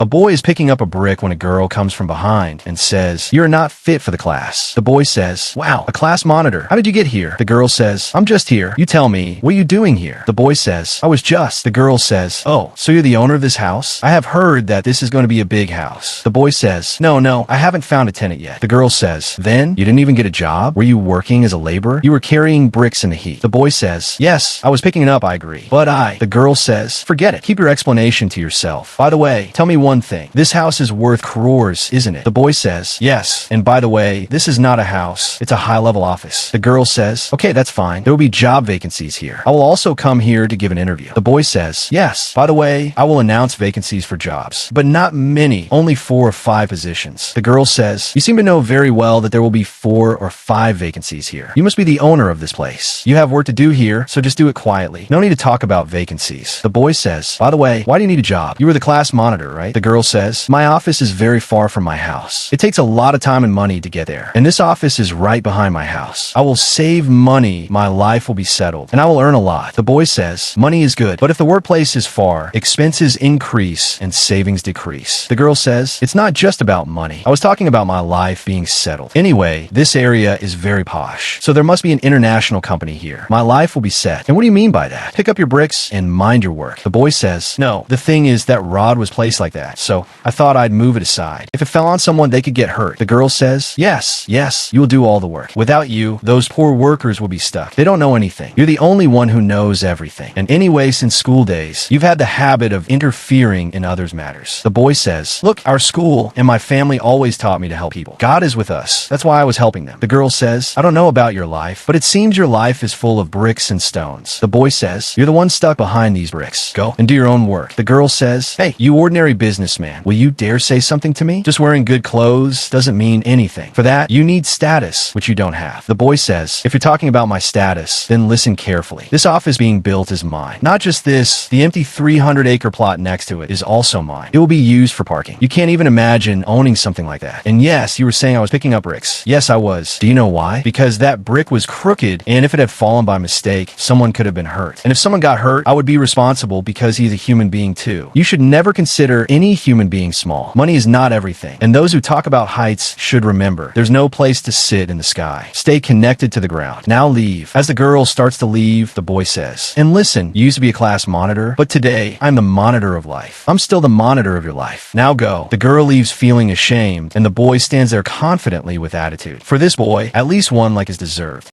A boy is picking up a brick when a girl comes from behind and says, "You're not fit for the class." The boy says, "Wow, a class monitor. How did you get here?" The girl says, "I'm just here. You tell me, what are you doing here?" The boy says, "I was just." The girl says, "Oh, so you're the owner of this house? I have heard that this is going to be a big house." The boy says, No, I haven't found a tenant yet." The girl says, "Then you didn't even get a job? Were you working as a laborer? You were carrying bricks in the heat." The boy says, "Yes, I was picking it up, I agree. But I..." The girl says, "Forget it. Keep your explanation to yourself. By the way, tell me one thing. This house is worth crores, isn't it?" The boy says, "Yes. And by the way, this is not a house. It's a high-level office." The girl says, "Okay, that's fine. There will be job vacancies here. I will also come here to give an interview." The boy says, "Yes. By the way, I will announce vacancies for jobs, but not many, only 4 or 5 positions." The girl says, "You seem to know very well that there will be 4 or 5 vacancies here. You must be the owner of this place. You have work to do here, so just do it quietly. No need to talk about vacancies." The boy says, "By the way, why do you need a job? You were the class monitor, right?" The girl says, "My office is very far from my house. It takes a lot of time and money to get there. And this office is right behind my house. I will save money, my life will be settled, and I will earn a lot." The boy says, "Money is good, but if the workplace is far, expenses increase and savings decrease." The girl says, "It's not just about money. I was talking about my life being settled. Anyway, this area is very posh, so there must be an international company here. My life will be set." "And what do you mean by that?" "Pick up your bricks and mind your work." The boy says, "No, the thing is that rod was placed like that, so I thought I'd move it aside. If it fell on someone, they could get hurt." The girl says, Yes, you will do all the work. Without you, those poor workers will be stuck. They don't know anything. You're the only one who knows everything. And anyway, since school days, you've had the habit of interfering in others' matters." The boy says, "Look, our school and my family always taught me to help people. God is with us. That's why I was helping them." The girl says, "I don't know about your life, but it seems your life is full of bricks and stones." The boy says, "You're the one stuck behind these bricks. Go and do your own work." The girl says, "Hey, you ordinary businessman, will you dare say something to me? Just wearing good clothes doesn't mean anything. For that, you need status, which you don't have." The boy says, "If you're talking about my status, then listen carefully. This office being built is mine. Not just this, the empty 300-acre plot next to it is also mine. It will be used for parking. You can't even imagine owning something like that. And yes, you were saying I was picking up bricks. Yes, I was. Do you know why? Because that brick was crooked, and if it had fallen by mistake, someone could have been hurt. And if someone got hurt, I would be responsible because he's a human being too. You should never consider any human being small. Money is not everything. And those who talk about heights should remember, there's no place to sit in the sky. Stay connected to the ground. Now leave." As the girl starts to leave, the boy says, "And listen, you used to be a class monitor, but today, I'm the monitor of life. I'm still the monitor of your life. Now go." The girl leaves feeling ashamed, and the boy stands there confidently with attitude. For this boy, at least one like is deserved.